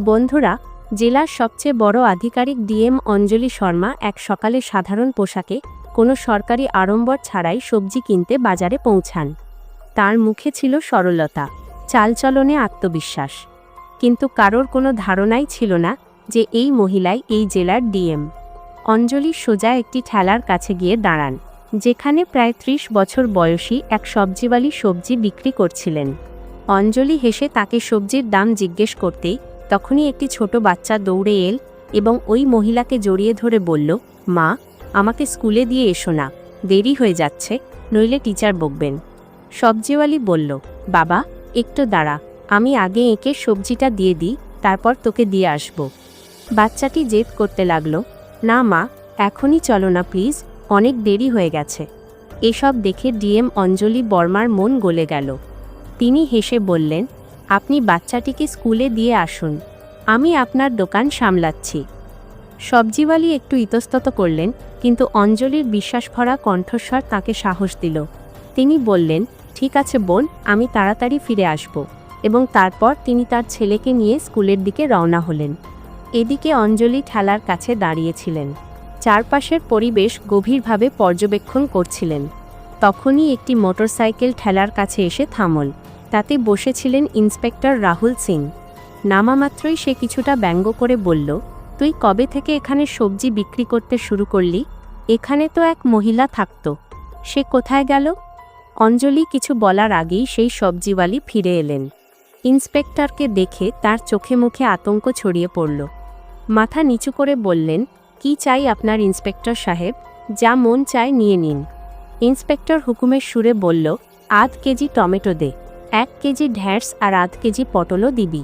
বন্ধুরা, জেলার সবচেয়ে বড় আধিকারিক ডিএম অঞ্জলি শর্মা এক সকালে সাধারণ পোশাকে কোনো সরকারি আড়ম্বর ছাড়াই সবজি কিনতে বাজারে পৌঁছান। তার মুখে ছিল সরলতা, চালচলনে আত্মবিশ্বাস, কিন্তু কারোর কোনো ধারণাই ছিল না যে এই মহিলাই এই জেলার ডিএম। অঞ্জলি সোজা একটি ঠেলার কাছে গিয়ে দাঁড়ান, যেখানে প্রায় ৩০ বছর বয়সী এক সবজিওয়ালি সবজি বিক্রি করছিলেন। অঞ্জলি হেসে তাকে সবজির দাম জিজ্ঞেস করতেই তখনই একটি ছোট বাচ্চা দৌড়ে এল এবং ওই মহিলাকে জড়িয়ে ধরে বলল, মা, আমাকে স্কুলে দিয়ে এসো না, দেরি হয়ে যাচ্ছে, নইলে টিচার বকবেন। সবজিওয়ালি বলল, বাবা, একটু দাঁড়া, আমি আগে এঁকে সবজিটা দিয়ে দিই, তারপর তোকে দিয়ে আসব। বাচ্চাটি জেদ করতে লাগল, না মা, এখনই চলো না প্লিজ, অনেক দেরি হয়ে গেছে। এসব দেখে ডিএম অঞ্জলি বর্মার মন গলে গেল। তিনি হেসে বললেন, আপনি বাচ্চাটিকে স্কুলে দিয়ে আসুন, আমি আপনার দোকান সামলাচ্ছি। সবজিওয়ালি একটু ইতস্তত করলেন, কিন্তু অঞ্জলির বিশ্বাসভরা কণ্ঠস্বর তাকে সাহস দিল। তিনি বললেন, ঠিক আছে বোন, আমি তাড়াতাড়ি ফিরে আসব। এবং তারপর তিনি তার ছেলেকে নিয়ে স্কুলের দিকে রওনা হলেন। এদিকে অঞ্জলি ঠেলার কাছে দাঁড়িয়েছিলেন, চারপাশের পরিবেশ গভীরভাবে পর্যবেক্ষণ করছিলেন। তখনই একটি মোটরসাইকেল ঠেলার কাছে এসে থামল। তাতে বসেছিলেন ইন্সপেক্টর রাহুল সিং। নামামাত্রই সে কিছুটা ব্যঙ্গ করে বলল, তুই কবে থেকে এখানে সবজি বিক্রি করতে শুরু করলি? এখানে তো এক মহিলা থাকত, সে কোথায় গেল? অঞ্জলি কিছু বলার আগেই সেই সবজিওয়ালি ফিরে এলেন। ইন্সপেক্টরকে দেখে তার চোখে মুখে আতঙ্ক ছড়িয়ে পড়ল। মাথা নিচু করে বললেন, কি চাই আপনার ইন্সপেক্টর সাহেব? যা মন চায় নিয়ে নিন। ইন্সপেক্টর হুকুমের সুরে বলল, ৮ কেজি টমেটো দে, ১ কেজি ঢ্যাঁড়স আর ৮ কেজি পটলও দিবি।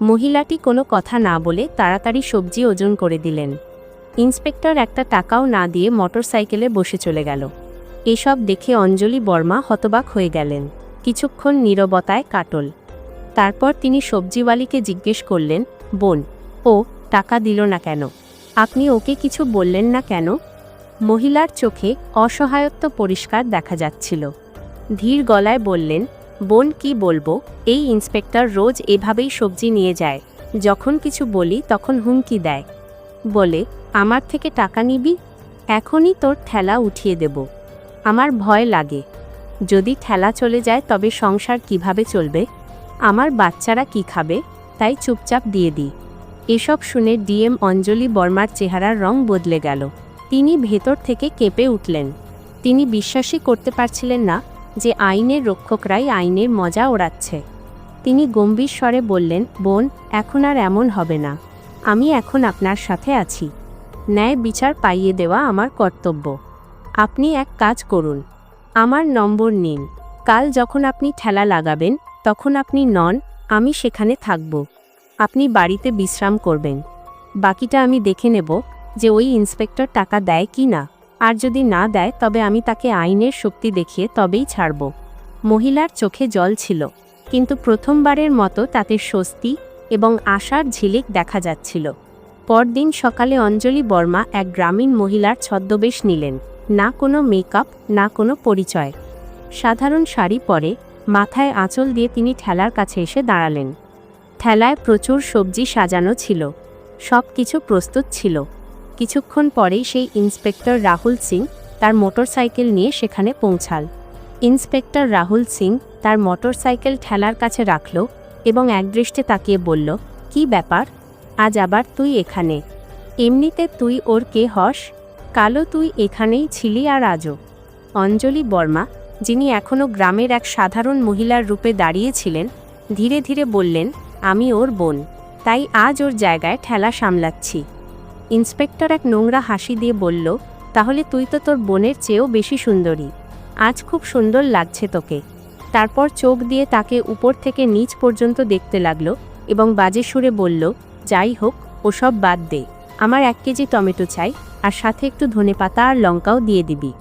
মহিলাটি কোনো কথা না বলে তাড়াতাড়ি সবজি ওজন করে দিলেন। ইন্সপেক্টর একটা টাকাও না দিয়ে মোটরসাইকেলে বসে চলে গেল। এসব দেখে অঞ্জলি বর্মা হতবাক হয়ে গেলেন। কিছুক্ষণ নীরবতায় কাটল। তারপর তিনি সবজিওয়ালিকে জিজ্ঞেস করলেন, বোন, ও টাকা দিল না কেন? আপনি ওকে কিছু বললেন না কেন? মহিলার চোখে অসহায়ত্ব পরিষ্কার দেখা যাচ্ছিল। ধীর গলায় বললেন, বোন, কি বলবো, এই ইন্সপেক্টর রোজ এভাবেই সবজি নিয়ে যায়, যখন কিছু বলি তখন হুমকি দেয়, বলে আমার থেকে টাকা নিবি, এখনই তোর ঠেলা উঠিয়ে দেব। আমার ভয় লাগে, যদি ঠেলা চলে যায় তবে সংসার কিভাবে চলবে, আমার বাচ্চারা কি খাবে, তাই চুপচাপ দিয়ে দিই। এসব শুনে ডিএম অঞ্জলি বর্মার চেহারার রং বদলে গেল। তিনি ভেতর থেকে কেঁপে উঠলেন। তিনি বিশ্বাসই করতে পারছিলেন না যে আইনের রক্ষকরাই আইনের মজা ওড়াচ্ছে। তিনি গম্ভীর স্বরে বললেন, বোন, এখন আর এমন হবে না, আমি এখন আপনার সাথে আছি। ন্যায় বিচার পাইয়ে দেওয়া আমার কর্তব্য। আপনি এক কাজ করুন, আমার নম্বর নিন, কাল যখন আপনি ঠেলা লাগাবেন তখন আপনি নন, আমি সেখানে থাকব। আপনি বাড়িতে বিশ্রাম করবেন। বাকিটা আমি দেখে নেব যে ওই ইন্সপেক্টর টাকা দেয় কি না, আর যদি না দেয় তবে আমি তাকে আইনের শক্তি দেখিয়ে তবেই ছাড়ব। মহিলার চোখে জল ছিল, কিন্তু প্রথমবারের মতো তাতে স্বস্তি এবং আশার ঝিলিক দেখা যাচ্ছিল। পরদিন সকালে অঞ্জলি বর্মা এক গ্রামীণ মহিলার ছদ্মবেশ নিলেন। না কোনো মেকআপ, না কোনো পরিচয়। সাধারণ শাড়ি পরে মাথায় আঁচল দিয়ে তিনি ঠেলার কাছে এসে দাঁড়ালেন। ঠেলায় প্রচুর সবজি সাজানো ছিল, সব কিছু প্রস্তুত ছিল। কিছুক্ষণ পরেই সেই ইন্সপেক্টর রাহুল সিং তার মোটরসাইকেল নিয়ে সেখানে পৌঁছাল। ইন্সপেক্টর রাহুল সিং তার মোটরসাইকেল ঠেলার কাছে রাখল এবং একদৃষ্টে তাকিয়ে বলল, কি ব্যাপার, আজ আবার তুই এখানে? এমনিতে তুই ওর কে হস? কালও তুই এখানেই ছিলি আর আজও। অঞ্জলি বর্মা, যিনি এখনও গ্রামের এক সাধারণ মহিলার রূপে দাঁড়িয়েছিলেন, ধীরে ধীরে বললেন, আমি ওর বোন, তাই আজ ওর জায়গায় ঠেলা সামলাচ্ছি। ইন্সপেক্টর এক নোংরা হাসি দিয়ে বলল, তাহলে তুই তো তোর বোনের চেয়েও বেশি সুন্দরী, আজ খুব সুন্দর লাগছে তোকে। তারপর চোখ দিয়ে তাকে উপর থেকে নিচ পর্যন্ত দেখতে লাগলো এবং বাজে সুরে বলল, যাই হোক, ওসব বাদ দে, আমার 1 কেজি টমেটো চাই, আর সাথে একটু ধনেপাতা আর লঙ্কাও দিয়ে দিবি।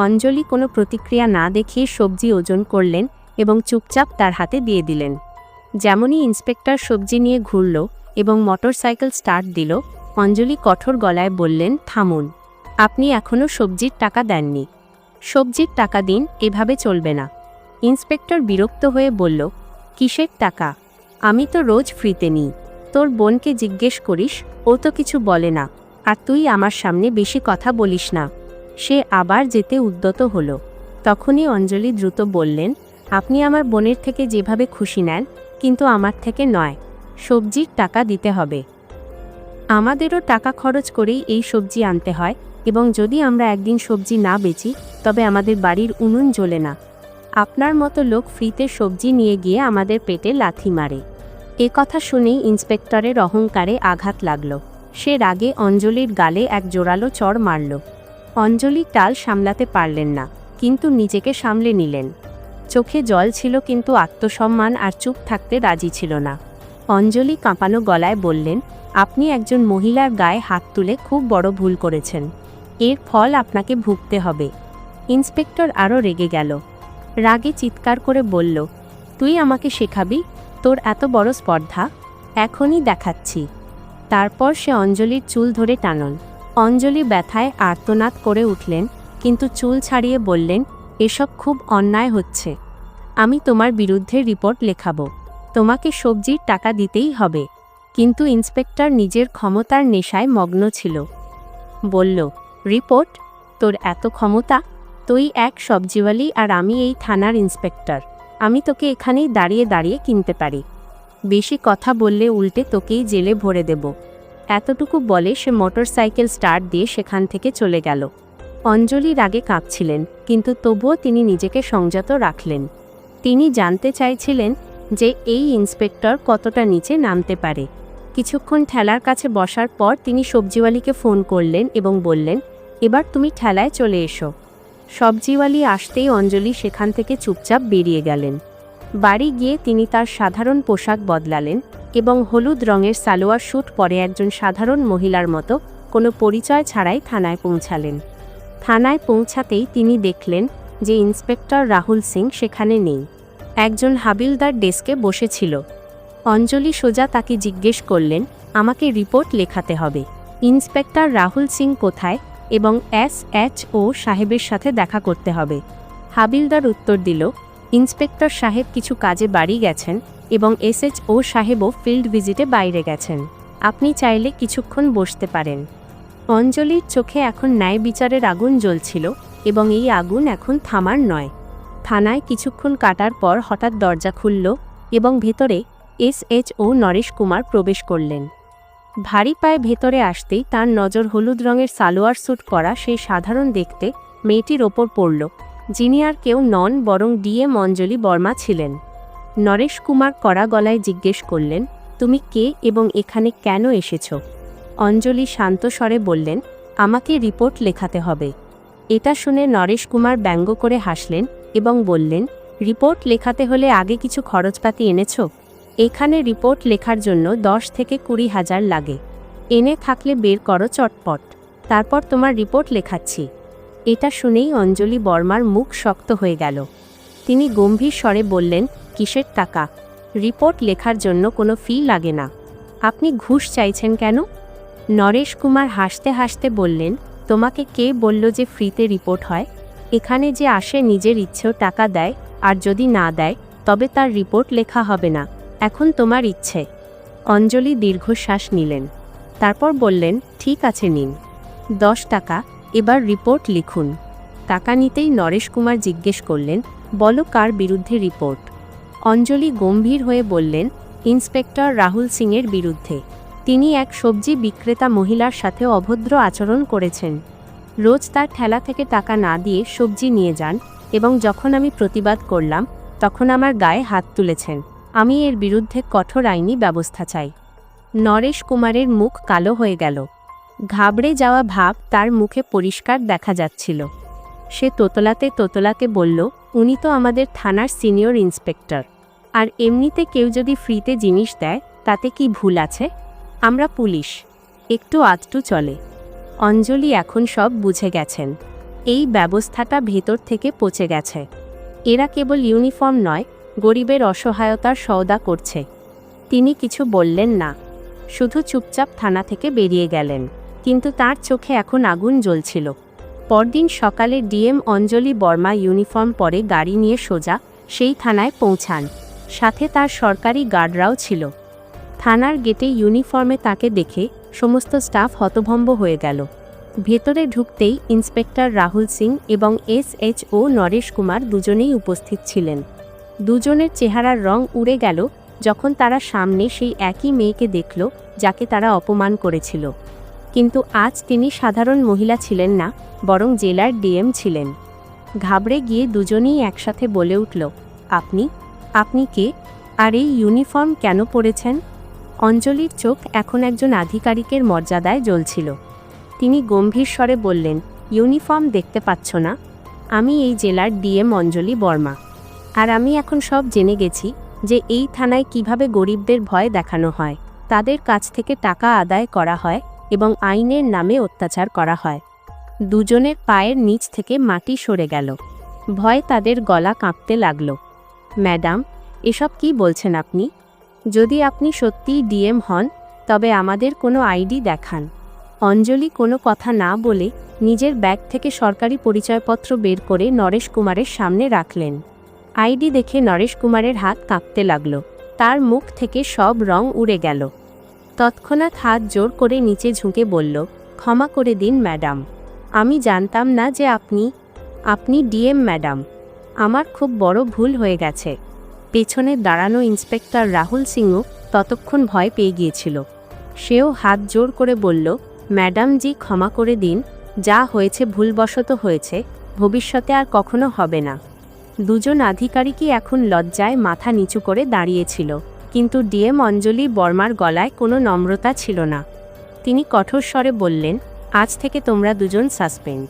অঞ্জলি কোনো প্রতিক্রিয়া না দেখিয়ে সবজি ওজন করলেন এবং চুপচাপ তার হাতে দিয়ে দিলেন। যেমনই ইন্সপেক্টর সবজি নিয়ে ঘুরল এবং মোটরসাইকেল স্টার্ট দিল, অঞ্জলি কঠোর গলায় বললেন, থামুন, আপনি এখনও সবজির টাকা দেননি। সবজির টাকা দিন, এভাবে চলবে না। ইন্সপেক্টর বিরক্ত হয়ে বলল, কিসের টাকা? আমি তো রোজ ফ্রিতে নিই, তোর বোনকে জিজ্ঞেস করিস, ও তো কিছু বলে না, আর তুই আমার সামনে বেশি কথা বলিস না। সে আবার যেতে উদ্যত হলো। তখনই অঞ্জলি দ্রুত বললেন, আপনি আমার বোনের থেকে যেভাবে খুশি নেন, কিন্তু আমার থেকে নয়। সবজির টাকা দিতে হবে। আমাদেরও টাকা খরচ করেই এই সবজি আনতে হয়, এবং যদি আমরা একদিন সবজি না বেচি তবে আমাদের বাড়ির উনুন জ্বলে না। আপনার মতো লোক ফ্রিতে সবজি নিয়ে গিয়ে আমাদের পেটে লাথি মারে। এ কথা শুনেই ইন্সপেক্টরের অহংকারে আঘাত লাগল। সে রাগে অঞ্জলির গালে এক জোরালো চড় মারল। অঞ্জলি টাল সামলাতে পারলেন না, কিন্তু নিজেকে সামলে নিলেন। চোখে জল ছিল, কিন্তু আত্মসম্মান আর চুপ থাকতে রাজি ছিল না। অঞ্জলি কাঁপানো গলায় বললেন, আপনি একজন মহিলার গায়ে হাত তুলে খুব বড় ভুল করেছেন। এর ফল আপনাকে ভুগতে হবে। ইন্সপেক্টর আরও রেগে গেল। রাগে চিৎকার করে বলল, তুই আমাকে শেখাবি? তোর এত বড় স্পর্ধা? এখনই দেখাচ্ছি। তারপর সে অঞ্জলির চুল ধরে টানল। অঞ্জলি ব্যথায় আর্তনাদ করে উঠলেন, কিন্তু চুল ছাড়িয়ে বললেন, এসব খুব অন্যায় হচ্ছে। আমি তোমার বিরুদ্ধে রিপোর্ট লেখাবো। তোমাকে সবজির টাকা দিতেই হবে। কিন্তু ইন্সপেক্টর নিজের ক্ষমতার নেশায় মগ্ন ছিল। বলল, রিপোর্ট? তোর এত ক্ষমতা? তুই এক সবজিওয়ালি আর আমি এই থানার ইন্সপেক্টর। আমি তোকে এখানেই দাঁড়িয়ে দাঁড়িয়ে কিনতে পারি। বেশি কথা বললে উল্টে তোকেই জেলে ভরে দেব। এতটুকু বলে সে মোটরসাইকেল স্টার্ট দিয়ে সেখান থেকে চলে গেল। অঞ্জলি রাগে কাঁপছিলেন, কিন্তু তবুও তিনি নিজেকে সংযত রাখলেন। তিনি জানতে চাইছিলেন যে এই ইন্সপেক্টর কতটা নিচে নামতে পারে। কিছুক্ষণ ঠেলার কাছে বসার পর তিনি সবজিওয়ালিকে ফোন করলেন এবং বললেন, এবার তুমি ঠেলায় চলে এসো। সবজিওয়ালি আসতেই অঞ্জলি সেখান থেকে চুপচাপ বেরিয়ে গেলেন। বাড়ি গিয়ে তিনি তার সাধারণ পোশাক বদলালেন এবং হলুদ রঙের সালোয়ার স্যুট পরে একজন সাধারণ মহিলার মতো কোনো পরিচয় ছাড়াই থানায় পৌঁছালেন। থানায় পৌঁছাতেই তিনি দেখলেন যে ইন্সপেক্টর রাহুল সিং সেখানে নেই। একজন হাবিলদার ডেস্কে বসেছিল। অঞ্জলি সোজা তাকে জিজ্ঞেস করলেন, আমাকে রিপোর্ট লেখাতে হবে। ইন্সপেক্টর রাহুল সিং কোথায় এবং SHO সাহেবের সাথে দেখা করতে হবে। হাবিলদার উত্তর দিল, ইন্সপেক্টর সাহেব কিছু কাজে বাড়ি গেছেন এবং SHO সাহেবও ফিল্ড ভিজিটে বাইরে গেছেন। আপনি চাইলে কিছুক্ষণ বসতে পারেন। অঞ্জলির চোখে এখন ন্যায় বিচারের আগুন জ্বলছিল, এবং এই আগুন এখন থামার নয়। থানায় কিছুক্ষণ কাটার পর হঠাৎ দরজা খুলল এবং ভেতরে SHO নরেশ কুমার প্রবেশ করলেন। ভারী পায়ে ভেতরে আসতেই তার নজর হলুদ রঙের সালোয়ার স্যুট পরা সেই সাধারণ দেখতে মেয়েটির ওপর পড়ল, যিনি আর কেউ নন বরং DM অঞ্জলি বর্মা ছিলেন। নরেশ কুমার কড়া গলায় জিজ্ঞেস করলেন, তুমি কে এবং এখানে কেন এসেছ? অঞ্জলি শান্ত স্বরে বললেন, আমাকে রিপোর্ট লেখাতে হবে। এটা শুনে নরেশ কুমার ব্যঙ্গ করে হাসলেন এবং বললেন, রিপোর্ট লেখাতে হলে আগে কিছু খরচপাতি এনেছ? এখানে রিপোর্ট লেখার জন্য 10 থেকে 20 হাজার লাগে। এনে থাকলে বের করো চটপট, তারপর তোমার রিপোর্ট লেখাচ্ছি। এটা শুনেই অঞ্জলি বর্মার মুখ শক্ত হয়ে গেল। তিনি গম্ভীর স্বরে বললেন, কিসের টাকা? রিপোর্ট লেখার জন্য কোনো ফি লাগে না। আপনি ঘুষ চাইছেন কেন? নরেশ কুমার হাসতে হাসতে বললেন, তোমাকে কে বলল যে ফ্রিতে রিপোর্ট হয়? এখানে যে আসে নিজের ইচ্ছেও টাকা দেয়, আর যদি না দেয় তবে তার রিপোর্ট লেখা হবে না। এখন তোমার ইচ্ছে। অঞ্জলি দীর্ঘশ্বাস নিলেন। তারপর বললেন, ঠিক আছে নিন 10 টাকা, এবার রিপোর্ট লিখুন। টাকা নিতেই নরেশ কুমার জিজ্ঞেস করলেন, বলো কার বিরুদ্ধে রিপোর্ট? অঞ্জলি গম্ভীর হয়ে বললেন, ইন্সপেক্টর রাহুল সিংয়ের বিরুদ্ধে। তিনি এক সবজি বিক্রেতা মহিলার সাথে অভদ্র আচরণ করেছেন। রোজ তার ঠেলা থেকে টাকা না দিয়ে সবজি নিয়ে যান, এবং যখন আমি প্রতিবাদ করলাম তখন আমার গায়ে হাত তুলেছেন। আমি এর বিরুদ্ধে কঠোর আইনি ব্যবস্থা চাই। নরেশ কুমারের মুখ কালো হয়ে গেল। ঘাবড়ে যাওয়া ভাব তার মুখে পরিষ্কার দেখা যাচ্ছিল। সে তোতলাতে তোতলাতে বলল, উনি তো আমাদের থানার সিনিয়র ইন্সপেক্টর, আর এমনিতে কেউ যদি ফ্রিতে জিনিস দেয় তাতে কি ভুল আছে? আমরা পুলিশ, একটু আধটু চলে। অঞ্জলি এখন সব বুঝে গেছেন। এই ব্যবস্থাটা ভেতর থেকে পচে গেছে। এরা কেবল ইউনিফর্ম নয়, গরিবের অসহায়তার সওদা করছে। তিনি কিছু বললেন না, শুধু চুপচাপ থানা থেকে বেরিয়ে গেলেন, কিন্তু তার চোখে এখন আগুন জ্বলছিল। পরদিন সকালে DM অঞ্জলি বর্মা ইউনিফর্ম পরে গাড়ি নিয়ে সোজা সেই থানায় পৌঁছান। সাথে তার সরকারি গার্ডরাও ছিল। থানার গেটে ইউনিফর্মে তাকে দেখে সমস্ত স্টাফ হতভম্ব হয়ে গেল। ভেতরে ঢুকতেই ইন্সপেক্টর রাহুল সিং এবং SHO নরেশ কুমার দুজনেই উপস্থিত ছিলেন। দুজনের চেহারার রং উড়ে গেল যখন তারা সামনে সেই একই মেয়েকে দেখল যাকে তারা অপমান করেছিল। কিন্তু আজ তিনি সাধারণ মহিলা ছিলেন না, বরং জেলার DM ছিলেন। ঘাবড়ে গিয়ে দুজনেই একসাথে বলে উঠল, আপনি কে? আর এই ইউনিফর্ম কেন পরেছেন? অঞ্জলির চোখ এখন একজন আধিকারিকের মর্যাদায় জ্বলছিল। তিনি গম্ভীর স্বরে বললেন, ইউনিফর্ম দেখতে পাচ্ছ না? আমি এই জেলার DM অঞ্জলি বর্মা। আর আমি এখন সব জেনে গেছি যে এই থানায় কিভাবে গরিবদের ভয় দেখানো হয়, তাদের কাছ থেকে টাকা আদায় করা হয় এবং আইনের নামে অত্যাচার করা হয়। দুজনের পায়ের নিচ থেকে মাটি সরে গেল। ভয় তাদের গলা কাঁপতে লাগল। ম্যাডাম, এসব কি বলছেন আপনি? যদি আপনি সত্যিই DM হন তবে আমাদের কোনো ID দেখান। অঞ্জলি কোনো কথা না বলে নিজের ব্যাগ থেকে সরকারি পরিচয়পত্র বের করে নরেশ কুমারের সামনে রাখলেন। ID দেখে নরেশ কুমারের হাত কাঁপতে লাগল। তার মুখ থেকে সব রং উড়ে গেল। তৎক্ষণাৎ হাত জোর করে নিচে ঝুঁকে বলল, ক্ষমা করে দিন ম্যাডাম, আমি জানতাম না যে আপনি DM ম্যাডাম। আমার খুব বড় ভুল হয়ে গেছে। পেছনে দাঁড়ানো ইন্সপেক্টর রাহুল সিংও ততক্ষণ ভয় পেয়ে গিয়েছিল। সেও হাত জোর করে বলল, ম্যাডাম জি, ক্ষমা করে দিন, যা হয়েছে ভুলবশত হয়েছে, ভবিষ্যতে আর কখনো হবে না। দুজন আধিকারিকই এখন লজ্জায় মাথা নিচু করে দাঁড়িয়েছিল, কিন্তু DM অঞ্জলি বর্মার গলায় কোনো নম্রতা ছিল না। তিনি কঠোর স্বরে বললেন, আজ থেকে তোমরা দুজন সাসপেন্ড।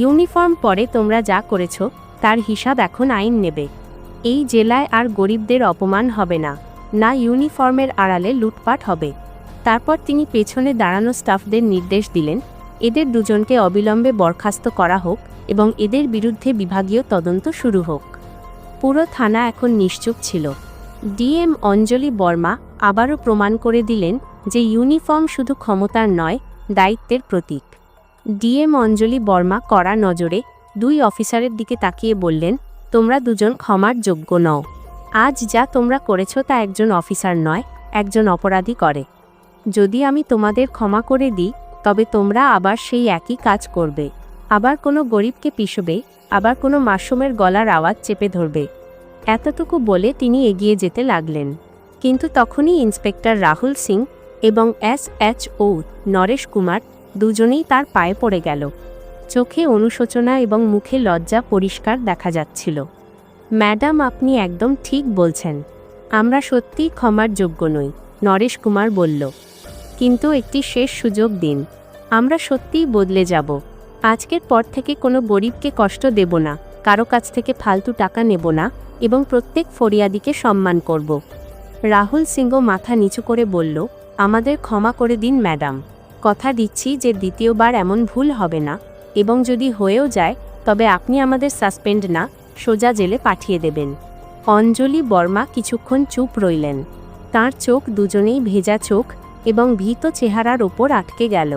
ইউনিফর্ম পরে তোমরা যা করেছ তার হিসাব এখন আইন নেবে। এই জেলায় আর গরিবদের অপমান হবে না, না ইউনিফর্মের আড়ালে লুটপাট হবে। তারপর তিনি পেছনে দাঁড়ানো স্টাফদের নির্দেশ দিলেন, এদের দুজনকে অবিলম্বে বরখাস্ত করা হোক এবং এদের বিরুদ্ধে বিভাগীয় তদন্ত শুরু হোক। পুরো থানা এখন নিশ্চুপ ছিল। DM অঞ্জলি বর্মা আবারও প্রমাণ করে দিলেন যে ইউনিফর্ম শুধু ক্ষমতার নয়, দায়িত্বের প্রতীক। DM অঞ্জলি বর্মা কড়া নজরে দুই অফিসারের দিকে তাকিয়ে বললেন, তোমরা দুজন ক্ষমার যোগ্য নও। আজ যা তোমরা করেছ তা একজন অফিসার নয়, একজন অপরাধী করে। যদি আমি তোমাদের ক্ষমা করে দিই তবে তোমরা আবার সেই একই কাজ করবে, আবার কোনো গরিবকে পিষবে, আবার কোনো মাসুমের গলার আওয়াজ চেপে ধরবে। এতটুকু বলে তিনি এগিয়ে যেতে লাগলেন। কিন্তু তখনই ইন্সপেক্টর রাহুল সিং এবং SHO নরেশ কুমার দুজনেই তার পায়ে পড়ে গেল। চোখে অনুশোচনা এবং মুখে লজ্জা পরিষ্কার দেখা যাচ্ছিল। ম্যাডাম, আপনি একদম ঠিক বলছেন, আমরা সত্যিই ক্ষমার যোগ্য নই, নরেশ কুমার বলল। কিন্তু একটি শেষ সুযোগ দিন, আমরা সত্যিই বদলে যাব। আজকের পর থেকে কোনো গরিবকে কষ্ট দেব না, কারো কাছ থেকে ফালতু টাকা নেব না এবং প্রত্যেক ফরিয়াদিকে সম্মান করব। রাহুল সিংহ মাথা নিচু করে বলল, আমাদের ক্ষমা করে দিন ম্যাডাম, কথা দিচ্ছি যে দ্বিতীয়বার এমন ভুল হবে না, এবং যদি হয়েও যায় তবে আপনি আমাদের সাসপেন্ড না, সোজা জেলে পাঠিয়ে দেবেন। অঞ্জলি বর্মা কিছুক্ষণ চুপ রইলেন। তার চোখ দুজনেই ভেজা চোখ এবং ভীত চেহারার ওপর আটকে গেল।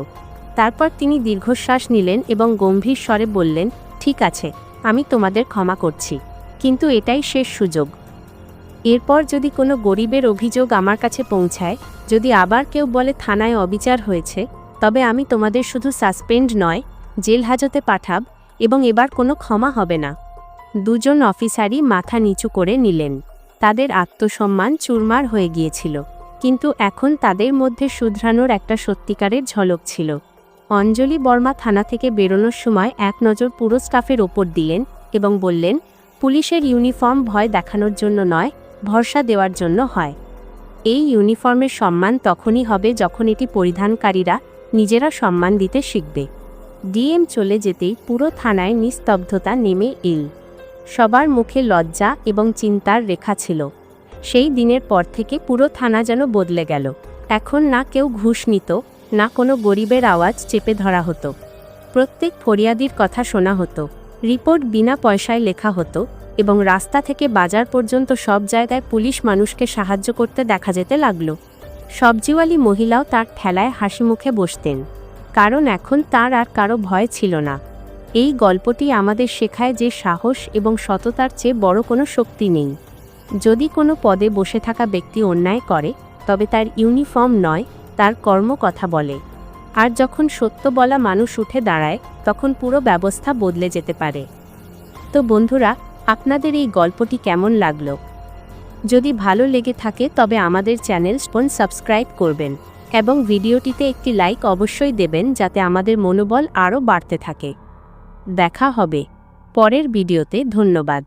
তারপর তিনি দীর্ঘশ্বাস নিলেন এবং গম্ভীর স্বরে বললেন, ঠিক আছে, আমি তোমাদের ক্ষমা করছি, কিন্তু এটাই শেষ সুযোগ। এরপর যদি কোনো গরিবের অভিযোগ আমার কাছে পৌঁছায়, যদি আবার কেউ বলে থানায় অবিচার হয়েছে, তবে আমি তোমাদের শুধু সাসপেন্ড নয়, জেল হাজতে পাঠাব এবং এবার কোনো ক্ষমা হবে না। দুজন অফিসারই মাথা নিচু করে নিলেন। তাদের আত্মসম্মান চুরমার হয়ে গিয়েছিল, কিন্তু এখন তাদের মধ্যে শুধরানোর একটা সত্যিকারের ঝলক ছিল। অঞ্জলি বর্মা থানা থেকে বেরোনোর সময় এক নজর পুরো স্টাফের ওপর দিলেন এবং বললেন, পুলিশের ইউনিফর্ম ভয় দেখানোর জন্য নয়, ভরসা দেওয়ার জন্য হয়। এই ইউনিফর্মের সম্মান তখনই হবে যখন এটি পরিধানকারীরা নিজেরা সম্মান দিতে শিখবে। DM চলে যেতেই পুরো থানায় নিস্তব্ধতা নেমে এল। সবার মুখে লজ্জা এবং চিন্তার রেখা ছিল। সেই দিনের পর থেকে পুরো থানা যেন বদলে গেল। এখন না কেউ ঘুষ নিত, না কোনো গরিবের আওয়াজ চেপে ধরা হতো। প্রত্যেক ফরিয়াদির কথা শোনা হতো, রিপোর্ট বিনা পয়সায় লেখা হতো এবং রাস্তা থেকে বাজার পর্যন্ত সব জায়গায় পুলিশ মানুষকে সাহায্য করতে দেখা যেতে লাগলো। সবজিওয়ালি মহিলাও তার ঠেলায় হাসি মুখে বসতেন, কারণ এখন তার আর কারো ভয় ছিল না। এই গল্পটি আমাদের শেখায় যে সাহস এবং সততার চেয়ে বড় কোনো শক্তি নেই। যদি কোনো পদে বসে থাকা ব্যক্তি অন্যায় করে, তবে তার ইউনিফর্ম নয়, তার কর্ম কথা বলে। আর যখন সত্য বলা মানুষ উঠে দাঁড়ায়, তখন পুরো ব্যবস্থা বদলে যেতে পারে। তো বন্ধুরা, আপনাদের এই গল্পটি কেমন লাগলো? যদি ভালো লেগে থাকে তবে আমাদের চ্যানেল সাবস্ক্রাইব করবেন এবং ভিডিওটিতে একটি লাইক অবশ্যই দেবেন, যাতে আমাদের মনোবল আরও বাড়তে থাকে। দেখা হবে পরের ভিডিওতে। ধন্যবাদ।